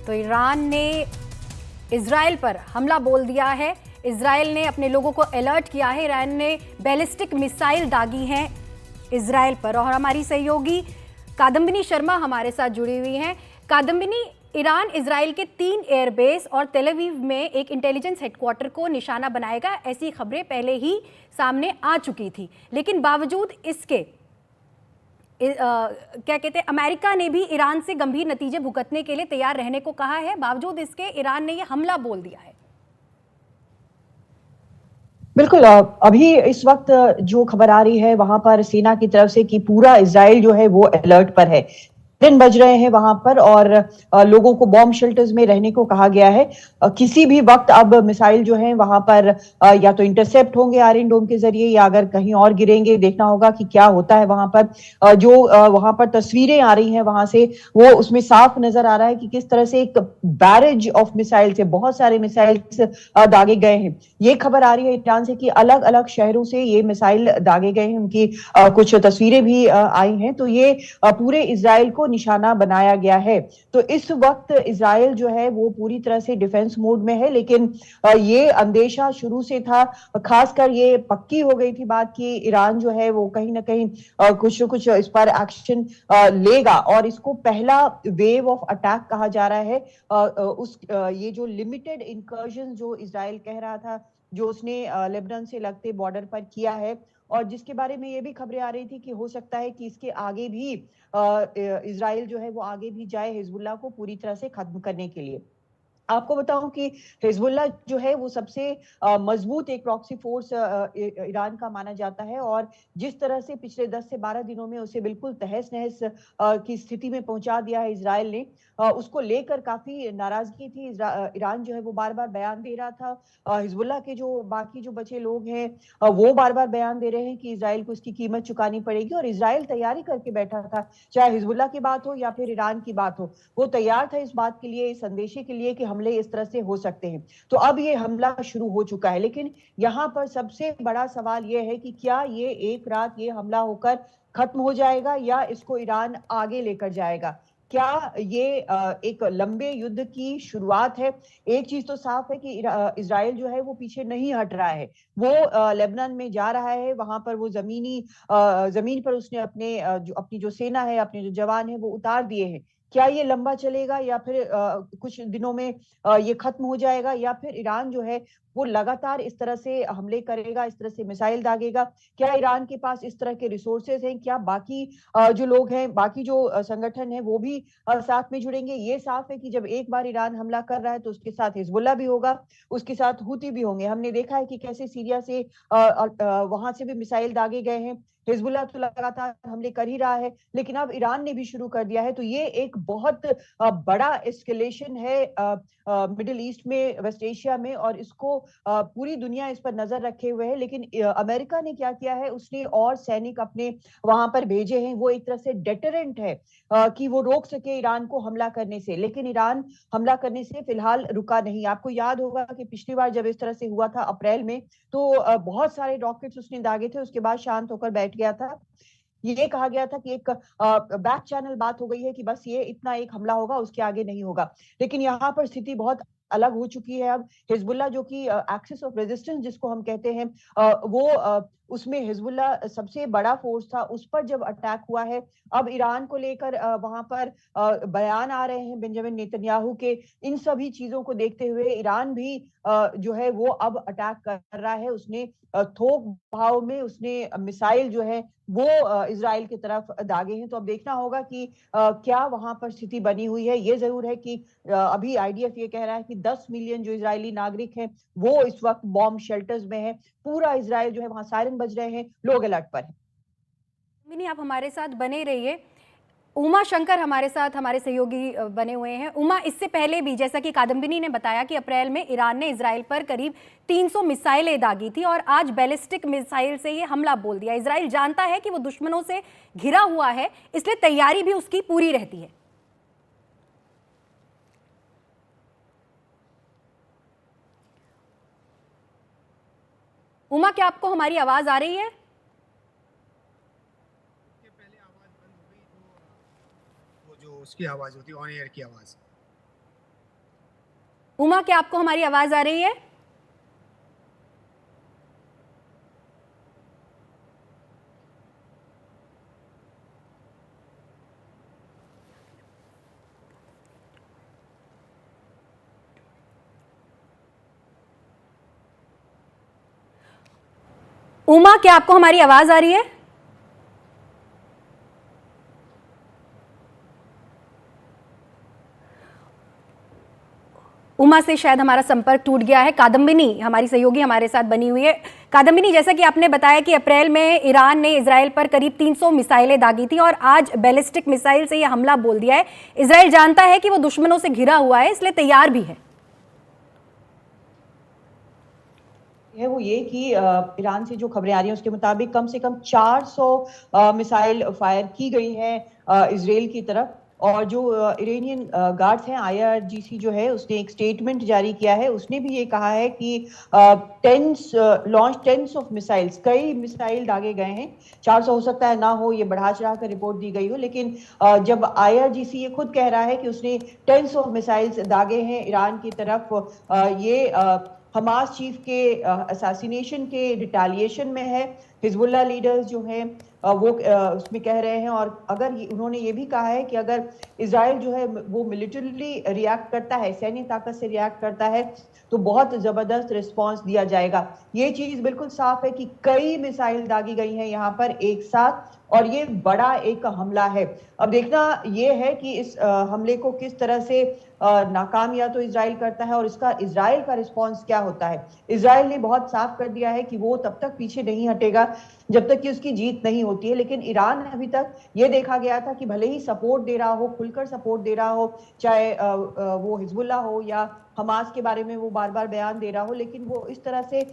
तो ईरान ने इजराइल पर हमला बोल दिया है। इजराइल ने अपने लोगों को अलर्ट किया है। ईरान ने बैलिस्टिक मिसाइल दागी हैं इजराइल पर। और हमारी सहयोगी कादम्बिनी शर्मा हमारे साथ जुड़ी हुई हैं। कादम्बिनी, ईरान इजराइल के 3 एयरबेस और तेल अवीव में एक इंटेलिजेंस हेडक्वार्टर को निशाना बनाएगा, ऐसी खबरें पहले ही सामने आ चुकी थी। लेकिन बावजूद इसके क्या कहते हैं, अमेरिका ने भी ईरान से गंभीर नतीजे भुगतने के लिए तैयार रहने को कहा है। बावजूद इसके ईरान ने यह हमला बोल दिया है। बिल्कुल। अभी इस वक्त जो खबर आ रही है वहां पर सेना की तरफ से कि पूरा इजराइल जो है वो अलर्ट पर है। दिन बज रहे हैं वहां पर और लोगों को बॉम्ब शेल्टर्स में रहने को कहा गया है। किसी भी वक्त अब मिसाइल जो है वहां पर या तो इंटरसेप्ट होंगे आयरन डोम के जरिए या अगर कहीं और गिरेंगे। देखना होगा कि क्या होता है वहां पर। जो वहां पर तस्वीरें आ रही हैं वहां से, वो उसमें साफ नजर आ रहा है कि किस तरह से एक बैरेज ऑफ मिसाइल से बहुत सारे मिसाइल्स दागे गए हैं। ये खबर आ रही है ईरान से कि अलग अलग शहरों से ये मिसाइल दागे गए हैं। उनकी कुछ तस्वीरें भी आई हैं। तो ये पूरे इजराइल को निशाना बनाया गया है। तो इस वक्त इजराइल जो है वो पूरी तरह से डिफेंस मोड में है। लेकिन ये अंदेशा शुरू से था, खासकर ये पक्की हो गई थी बात कि ईरान जो है वो कहीं ना कहीं कुछ न कुछ इस पर एक्शन लेगा। और इसको पहला वेव ऑफ अटैक कहा जा रहा है। ये जो लिमिटेड इंकर्जन जो इजराइल कह रहा था, जो उसने लेबनान से लगते बॉर्डर पर किया है, और जिसके बारे में ये भी खबरें आ रही थी कि हो सकता है कि इसके आगे भी इजराइल जो है वो आगे भी जाए हिजबुल्लाह को पूरी तरह से खत्म करने के लिए। आपको बताऊं कि हिजबुल्लाह जो है वो सबसे मजबूत एक प्रॉक्सी फोर्स ईरान का माना जाता है। और जिस तरह से पिछले 10 से 12 दिनों में उसे बिल्कुल तहस नहस की स्थिति में पहुंचा दिया है इजराइल ने, उसको लेकर काफी नाराजगी थी। ईरान जो है वो बार बार बयान दे रहा था। हिजबुल्लाह के जो बाकी जो बचे लोग हैं वो बार बार बयान दे रहे हैं कि इजराइल को इसकी कीमत चुकानी पड़ेगी। और इजराइल तैयारी करके बैठा था, चाहे हिजबुल्लाह की बात हो या फिर ईरान की बात हो, वो तैयार था इस बात के लिए, इस संदेशे के लिए कि हमले इस तरह से हो सकते हैं। तो अब ये हमला शुरू हो चुका है। लेकिन यहाँ पर सबसे बड़ा सवाल ये है कि क्या ये एक रात ये हमला होकर खत्म हो जाएगा या इसको ईरान आगे लेकर जाएगा? क्या ये एक लंबे युद्ध की शुरुआत है? एक चीज तो साफ है कि इजराइल जो है वो पीछे नहीं हट रहा है। वो लेबनान में जा रहा है। वहां पर वो जमीन पर उसने अपनी जो सेना है, अपने जो जवान है वो उतार दिए हैं। क्या ये लंबा चलेगा या फिर कुछ दिनों में ये खत्म हो जाएगा, या फिर ईरान जो है वो लगातार इस तरह से हमले करेगा, इस तरह से मिसाइल दागेगा? क्या ईरान के पास इस तरह के रिसोर्सेज हैं? क्या बाकी जो लोग हैं, बाकी जो संगठन है वो भी साथ में जुड़ेंगे? ये साफ है कि जब एक बार ईरान हमला कर रहा है तो उसके साथ हिजबुल्लाह भी होगा, उसके साथ हुती भी होंगे। हमने देखा है कि कैसे सीरिया से वहां से भी मिसाइल दागे गए हैं। हिजबुल्लाह तो लगातार हमले कर ही रहा है, लेकिन अब ईरान ने भी शुरू कर दिया है। तो ये एक बहुत बड़ा एस्केलेशन है मिडिल ईस्ट में, वेस्ट एशिया में, और इसको पूरी दुनिया इस पर नजर रखे हुए है। लेकिन अमेरिका ने क्या किया है, उसने और सैनिक अपने वहां पर भेजे हैं। वो एक तरह से डेटरेंट है कि वो रोक सके ईरान को हमला करने से। लेकिन ईरान हमला करने से फिलहाल रुका नहीं। आपको याद होगा कि पिछली बार जब इस तरह से हुआ था अप्रैल में, तो बहुत सारे रॉकेट्स उसने दागे थे, उसके बाद शांत होकर बैठ गया था। ये कहा गया था कि एक बैक चैनल बात हो गई है कि बस ये इतना एक हमला होगा, उसके आगे नहीं होगा। लेकिन यहाँ पर स्थिति बहुत अलग हो चुकी है। अब हिजबुल्लाह जो कि एक्सिस ऑफ रेजिस्टेंस जिसको हम कहते हैं, वो उसमें हिजबुल्लाह सबसे बड़ा फोर्स था, उस पर जब अटैक हुआ है। अब ईरान को लेकर वहां पर बयान आ रहे हैं बेंजामिन नेतन्याहू के। इन सभी चीजों को देखते हुए ईरान भी जो है वो अब अटैक कर रहा है। उसने थोक भाव में उसने मिसाइल जो है वो इजराइल की तरफ दागे हैं। तो अब देखना होगा कि क्या वहां पर स्थिति बनी हुई है। ये जरूर है कि अभी आईडीएफ ये कह रहा है कि 10 मिलियन जो इजरायली नागरिक हैं वो इस वक्त बॉम्ब शेल्टर्स में है। पूरा इजराइल जो है वहां सायरन बज रहे हैं, लोग अलर्ट पर हैं। मिनी, आप हमारे साथ बने रहिए। उमा शंकर हमारे साथ हमारे सहयोगी बने हुए हैं। उमा, इससे पहले भी जैसा कि कादम्बिनी ने बताया कि अप्रैल में ईरान ने इजराइल पर करीब 300 मिसाइलें दागी थी और आज बैलिस्टिक मिसाइल से ये हमला बोल दिया। इजराइल जानता है कि वो दुश्मनों से घिरा हुआ है, इसलिए तैयारी भी उसकी पूरी रहती है। उमा, क्या आपको हमारी आवाज आ रही है? उसकी आवाज होती है, ऑन एयर की आवाज। उमा, क्या आपको हमारी आवाज आ रही है? उमा, क्या आपको हमारी आवाज आ रही है? उमा से शायद हमारा संपर्क टूट गया है। कादम्बिनी हमारी सहयोगी हमारे साथ बनी हुई है। कादम्बिनी, जैसा कि आपने बताया कि अप्रैल में ईरान ने इजराइल पर करीब 300 मिसाइलें दागी थी और आज बैलिस्टिक मिसाइल से यह हमला बोल दिया है। इजराइल जानता है कि वो दुश्मनों से घिरा हुआ है, इसलिए तैयार भी है वो ये कि ईरान से जो खबरें आ रही हैं उसके मुताबिक कम से कम 400 मिसाइल फायर की गई हैं इजराइल की तरफ। और जो इरानियन गार्ड्स हैं, आईआरजीसी जो है, उसने एक स्टेटमेंट जारी किया है। उसने भी ये कहा है कि टेंस ऑफ मिसाइल्स, कई मिसाइल दागे गए हैं। 400 हो सकता है ना हो, ये बढ़ा चढ़ा कर रिपोर्ट दी गई हो, लेकिन जब आईआरजीसी ये खुद कह रहा है कि उसने टेंस ऑफ मिसाइल्स दागे हैं ईरान की तरफ, ये हमास चीफ के असैसिनेशन के रिटालिएशन में है। हिजबुल्लाह लीडर्स जो हैं वो उसमें कह रहे हैं। और अगर उन्होंने ये भी कहा है कि अगर इजराइल जो है वो मिलिटरीली रिएक्ट करता है, सैन्य ताकत से रिएक्ट करता है, तो बहुत जबरदस्त रिस्पांस दिया जाएगा। ये चीज बिल्कुल साफ है कि कई मिसाइल दागी गई हैं यहाँ पर एक साथ, और ये बड़ा एक हमला है। अब देखना ये है कि इस हमले को किस तरह से नाकाम या तो इजराइल करता है और इसका इजराइल का रिस्पांस क्या होता है। इजराइल ने बहुत साफ कर दिया है कि वो तब तक पीछे नहीं हटेगा जब तक कि उसकी जीत नहीं होती है। लेकिन ईरान अभी तक ये देखा गया था कि भले ही सपोर्ट दे रहा हो, खुलकर सपोर्ट दे रहा हो, चाहे वो हिजबुल्लाह हो या हमास के बारे में वो बार बार बयान दे रहा हो, लेकिन वो इस तरह से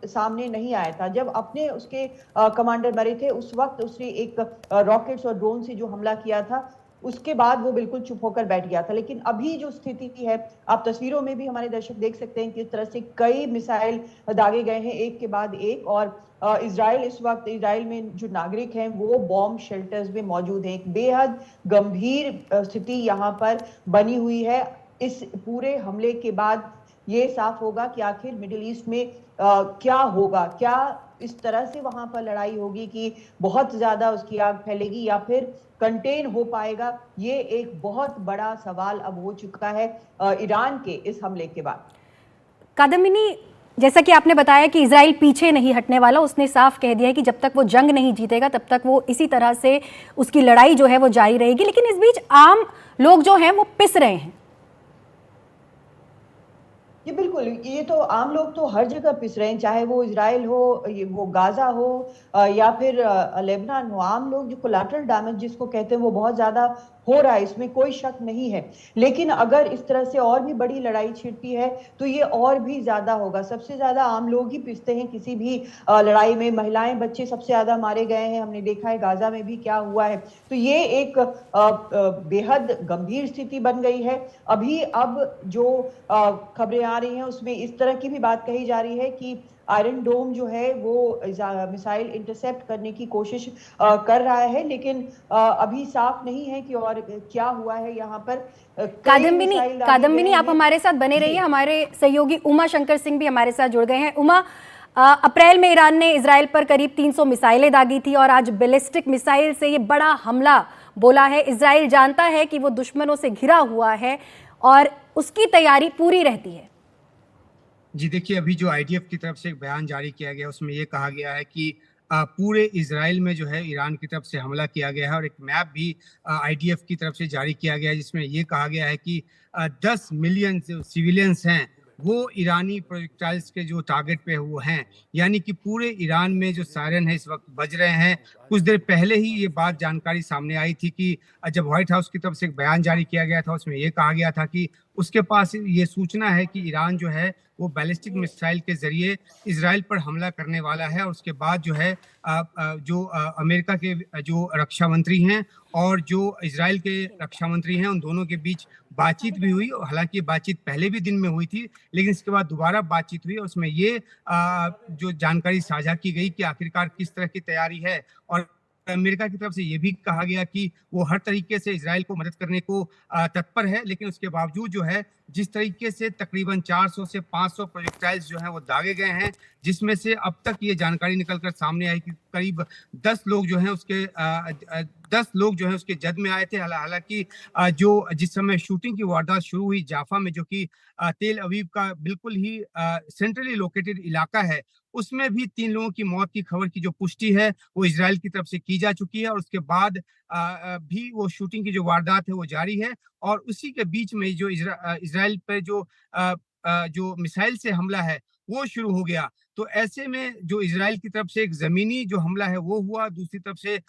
सामने नहीं आया था। जब अपने उसके कमांडर मरे थे उस वक्त उसने एक रॉकेट्स और ड्रोन से जो हमला किया था, उसके बाद वो बिल्कुल चुप होकर बैठ गया था। लेकिन अभी जो स्थिति है, आप तस्वीरों में भी हमारे दर्शक देख सकते हैं कि इस तरह से कई मिसाइल दागे गए हैं एक के बाद एक। और इजराइल इस वक्त, इजराइल में जो नागरिक हैं वो बॉम्ब शेल्टर्स में मौजूद हैं। एक बेहद गंभीर स्थिति यहाँ पर बनी हुई है। इस पूरे हमले के बाद ये साफ होगा कि आखिर मिडिल ईस्ट में क्या होगा। क्या इस तरह से वहां पर लड़ाई होगी कि बहुत ज्यादा उसकी आग फैलेगी, या फिर कंटेन हो पाएगा। ये एक बहुत बड़ा सवाल अब हो चुका है ईरान के इस हमले के बाद। कादम्बिनी, जैसा कि आपने बताया कि इजराइल पीछे नहीं हटने वाला, उसने साफ कह दिया है कि जब तक वो जंग नहीं जीतेगा तब तक वो इसी तरह से उसकी लड़ाई जो है वो जारी रहेगी। लेकिन इस बीच आम लोग जो हैं वो पिस रहे हैं। ये बिल्कुल, ये तो आम लोग तो हर जगह पिस रहे हैं, चाहे वो इजराइल हो, वो गाजा हो या फिर लेबनान हो। आम लोग जो कोलैटरल डैमेज जिसको कहते हैं वो बहुत ज्यादा हो रहा है, इसमें कोई शक नहीं है। लेकिन अगर इस तरह से और भी बड़ी लड़ाई छिड़ती है तो ये और भी ज्यादा होगा। सबसे ज्यादा आम लोग ही पिसते हैं किसी भी लड़ाई में। महिलाएं, बच्चे सबसे ज्यादा मारे गए हैं, हमने देखा है गाजा में भी क्या हुआ है। तो ये एक बेहद गंभीर स्थिति बन गई है। अभी अब जो खबरें आ रही हैं उसमें इस तरह की भी बात कही जा रही है कि आयरन डोम जो है वो मिसाइल इंटरसेप्ट करने की कोशिश कर रहा है, लेकिन अभी साफ नहीं है कि और क्या हुआ है यहाँ पर। कादम्बिनी, आप हमारे साथ बने रहिए। हमारे सहयोगी उमा शंकर सिंह भी हमारे साथ जुड़ गए हैं। उमा, अप्रैल में ईरान ने इजराइल पर करीब 300 मिसाइलें दागी थी और आज बैलिस्टिक मिसाइल से ये बड़ा हमला बोला है। इजराइल जानता है कि वो दुश्मनों से घिरा हुआ है और उसकी तैयारी पूरी रहती है। जी देखिए, अभी जो आईडीएफ की तरफ से एक बयान जारी किया गया उसमें ये कहा गया है कि पूरे इजराइल में जो है ईरान की तरफ से हमला किया गया है। और एक मैप भी आईडीएफ की तरफ से जारी किया गया है जिसमें ये कहा गया है कि 10 मिलियन सिविलियंस हैं वो ईरानी प्रोजेक्टाइल्स के जो टारगेट पे वो हैं। यानी कि पूरे ईरान में जो सायरन है इस वक्त बज रहे हैं। कुछ देर पहले ही ये बात जानकारी सामने आई थी कि जब व्हाइट हाउस की तरफ से एक बयान जारी किया गया था उसमें ये कहा गया था कि उसके पास ये सूचना है कि ईरान जो है वो बैलिस्टिक मिसाइल के जरिए इजराइल पर हमला करने वाला है। और उसके बाद जो है जो अमेरिका के जो रक्षा मंत्री हैं और जो इजराइल के रक्षा मंत्री हैं उन दोनों के बीच बातचीत भी हुई। हालांकि बातचीत पहले भी दिन में हुई थी, लेकिन इसके बाद दोबारा बातचीत हुई और उसमें ये जो जानकारी साझा की गई कि आखिरकार किस तरह की तैयारी है और अमेरिका की तरफ से ये भी कहा गया कि वो हर तरीके से इजराइल को मदद करने को तत्पर है, लेकिन उसके बावजूद जो है जिस तरीके से तकरीबन 400 से 500 प्रोजेक्टाइल्स जो हैं वो दागे गए हैं, जिसमें से अब तक ये जानकारी निकलकर सामने आई कि करीब 10 लोग जो हैं उसके 10 लोग जो है उसके जद में आए थे। हालांकि जो जिस समय शूटिंग की वारदात शुरू हुई जाफा में, जो कि तेल अवीव का बिल्कुल ही सेंट्रली लोकेटेड इलाका है, उसमें भी 3 लोगों की मौत की खबर की जो पुष्टि है वो इजराइल की तरफ से की जा चुकी है और उसके बाद भी वो शूटिंग की जो वारदात है वो जारी है। और उसी के बीच में जो इजराइल पे जो मिसाइल से हमला है वो शुरू हो गया। तो ऐसे में जो इजराइल की तरफ से एक जमीनी जो हमला है वो हुआ, दूसरी तरफ से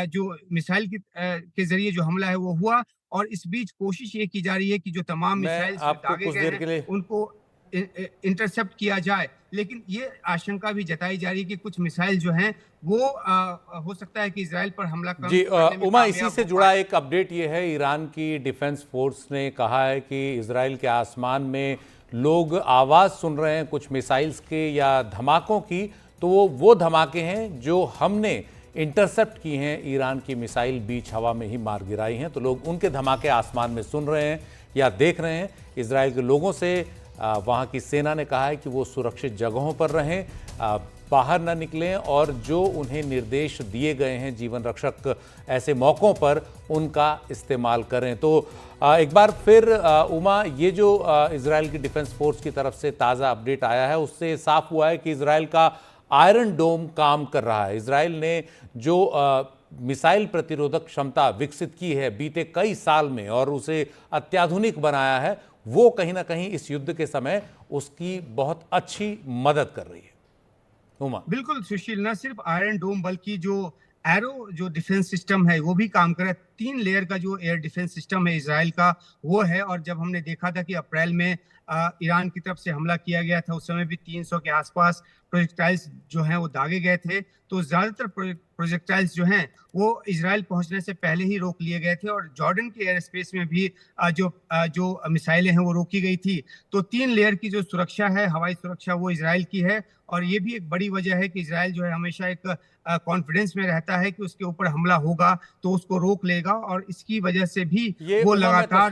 जो मिसाइल के जरिए जो हमला है वो हुआ, और इस बीच कोशिश ये की जा रही है कि जो तमाम मैं मिसाइल आपको दागे कुछ गए देर के हैं लिए उनको इंटरसेप्ट किया जाए। लेकिन ये आशंका भी जताई जा रही है कि कुछ मिसाइल जो हैं वो हो सकता है कि इजराइल पर हमला जी करने में उमा, इसी कामयाब से हो जुड़ा पाए। एक अपडेट ये है, ईरान की डिफेंस फोर्स ने कहा है कि इजराइल के आसमान में लोग आवाज़ सुन रहे हैं कुछ मिसाइल्स के या धमाकों की, तो वो धमाके हैं जो हमने इंटरसेप्ट की हैं, ईरान की मिसाइल बीच हवा में ही मार गिराई हैं। तो लोग उनके धमाके आसमान में सुन रहे हैं या देख रहे हैं। इजराइल के लोगों से वहाँ की सेना ने कहा है कि वो सुरक्षित जगहों पर रहें, बाहर न निकलें और जो उन्हें निर्देश दिए गए हैं जीवन रक्षक ऐसे मौक़ों पर उनका इस्तेमाल करें। तो एक बार फिर उमा, ये जो इजराइल की डिफेंस फोर्स की तरफ से ताज़ा अपडेट आया है उससे साफ हुआ है कि इजराइल का आयरन डोम काम कर रहा है। इजराइल ने जो मिसाइल प्रतिरोधक क्षमता विकसित की है बीते कई साल में और उसे अत्याधुनिक बनाया है, वो कहीं ना कहीं इस युद्ध के समय उसकी बहुत अच्छी मदद कर रही है। उमा, बिल्कुल सुशील, न सिर्फ आयरन डोम बल्कि जो एरो जो डिफेंस सिस्टम है वो भी काम कर रहा है। 3 लेयर का जो एयर डिफेंस सिस्टम है इजराइल का वो है। और जब हमने देखा था कि अप्रैल में ईरान की तरफ से हमला किया गया था, उस समय भी 300 के आसपास प्रोजेक्टाइल्स जो हैं वो दागे गए थे। तो ज्यादातर प्रोजेक्टाइल्स जो हैं वो इजराइल पहुंचने से पहले ही रोक लिए गए थे और जॉर्डन के एयर स्पेस में भी जो मिसाइलें हैं वो रोकी गई थी। तो 3 लेयर की जो सुरक्षा है, हवाई सुरक्षा, वो इजराइल की है। और ये भी एक बड़ी वजह है कि इजराइल जो है हमेशा एक कॉन्फिडेंस में रहता है कि उसके ऊपर हमला होगा तो उसको रोक लेगा, और इसकी वजह से भी वो लगातार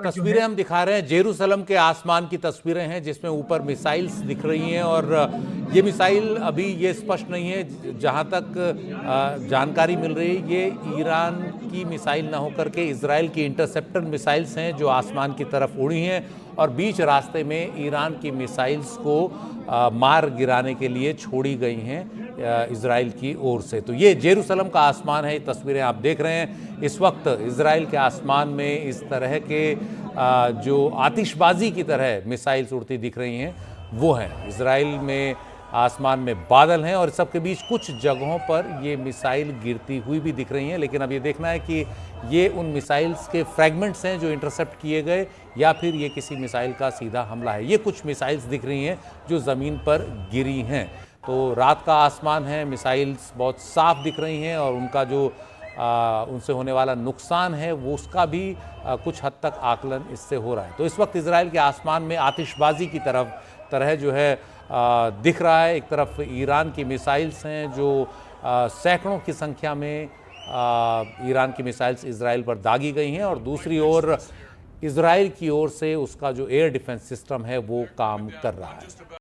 तस्वीरें हम दिखा रहे हैं, जेरूसलम के आसमान की तस्वीरें हैं जिसमें ऊपर मिसाइल्स दिख रही हैं। और ये मिसाइल अभी ये स्पष्ट नहीं है, जहां तक जानकारी मिल रही है ये ईरान की मिसाइल ना होकर के इजराइल की इंटरसेप्टर मिसाइल्स हैं जो आसमान की तरफ उड़ी हैं और बीच रास्ते में ईरान की मिसाइल्स को मार गिराने के लिए छोड़ी गई हैं इजराइल की ओर से। तो ये जेरूसलम का आसमान है, ये तस्वीरें आप देख रहे हैं। इस वक्त इजराइल के आसमान में इस तरह के जो आतिशबाजी की तरह मिसाइल्स उड़ती दिख रही हैं वो हैं। इजराइल में आसमान में बादल हैं और सबके बीच कुछ जगहों पर ये मिसाइल गिरती हुई भी दिख रही हैं। लेकिन अब ये देखना है कि ये उन मिसाइल्स के फ्रैगमेंट्स हैं जो इंटरसेप्ट किए गए या फिर ये किसी मिसाइल का सीधा हमला है। ये कुछ मिसाइल्स दिख रही हैं जो ज़मीन पर गिरी हैं। तो रात का आसमान है, मिसाइल्स बहुत साफ दिख रही हैं और उनका जो उनसे होने वाला नुकसान है वो उसका भी कुछ हद तक आकलन इससे हो रहा है। तो इस वक्त इजराइल के आसमान में आतिशबाजी की तरह जो है दिख रहा है। एक तरफ ईरान की मिसाइल्स हैं जो सैकड़ों की संख्या में ईरान की मिसाइल्स इजराइल पर दागी गई हैं और दूसरी ओर इजराइल की ओर से उसका जो एयर डिफेंस सिस्टम है वो काम कर रहा है।